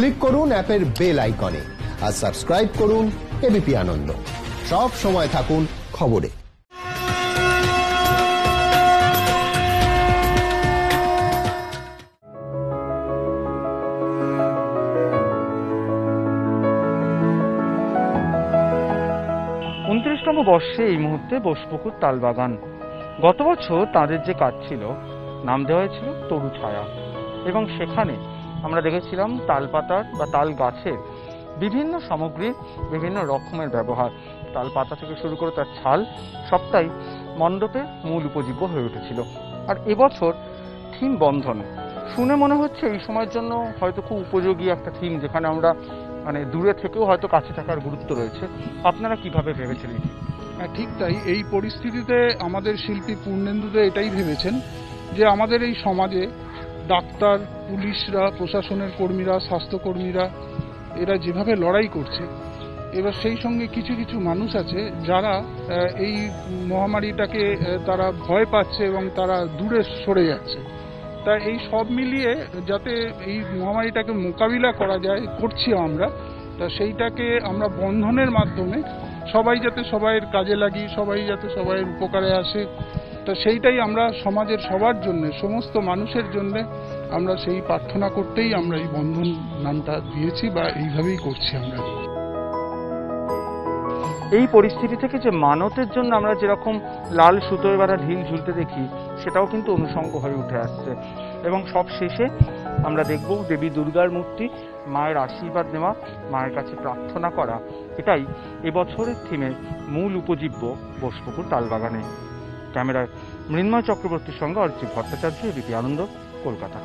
Click করুন অ্যাপের bell আইকনে আর সাবস্ক্রাইব করুন এবিপি আনন্দ। সব সময় থাকুন খবরে। তম বর্ষে এই মুহূর্তে বোসপুকুর তালবাগান। গত বছর তাদের যে কাজ ছিল নাম দেওয়া হয়েছিল তরু ছায়া, এবং সেখানে আমরা দেখেছিলাম তালপাতার বা তাল গাছের বিভিন্ন সামগ্রীর বিভিন্ন রকমের ব্যবহার। তাল পাতা থেকে শুরু করে তার ছাল সবটাই মণ্ডপে মূল উপজীব্য হয়ে উঠেছিল। আর এবছর থিম বন্ধন শুনে মনে হচ্ছে এই সময়ের জন্য হয়তো খুব উপযোগী একটা থিম, যেখানে আমরা মানে দূরে থেকেও হয়তো কাছে থাকার গুরুত্ব রয়েছে। আপনারা কিভাবে ভেবেছিলেন? ঠিক তাই। এই পরিস্থিতিতে আমাদের শিল্পী পূর্ণেন্দুদা এটাই ভেবেছেন যে আমাদের এই সমাজে ডাক্তার, পুলিশরা, প্রশাসনের কর্মীরা, স্বাস্থ্যকর্মীরা এরা যেভাবে লড়াই করছে, এবার সেই সঙ্গে কিছু কিছু মানুষ আছে যারা এই মহামারীটাকে তারা ভয় পাচ্ছে এবং তারা দূরে সরে যাচ্ছে। তা এই সব মিলিয়ে যাতে এই মহামারীটাকে মোকাবিলা করা যায় করছি আমরা, তা সেইটাকে আমরা বন্ধনের মাধ্যমে সবাই যাতে সবাইয়ের কাজে লাগি, সবাই যাতে সবাইয়ের উপকারে আসে, তা সেইটাই আমরা সমাজের সবার জন্য, সমস্ত মানুষের জন্য আমরা সেই প্রার্থনা করতেই আমরা এই বন্ধন নামটা দিয়েছি বা এইভাবেই করছি আমরা। এই পরিস্থিতি থেকে যে মানতের জন্য আমরা যেরকম লাল সুতোয় বাঁধা ঢিল ঝুলতে দেখি, সেটাও কিন্তু অনুষঙ্গ হয়ে উঠে আসছে। এবং সব শেষে আমরা দেখব দেবী দুর্গার মূর্তি, মায়ের আশীর্বাদ নেওয়া, মায়ের কাছে প্রার্থনা করা। এটাই এবছরের থিমের মূল উপজীব্য বোসপুকুর তালবাগানে। ক্যামেরায় মৃন্ময় চক্রবর্তীর সঙ্গে অরিজিৎ ভট্টাচার্য, এবিপি আনন্দ, কলকাতা।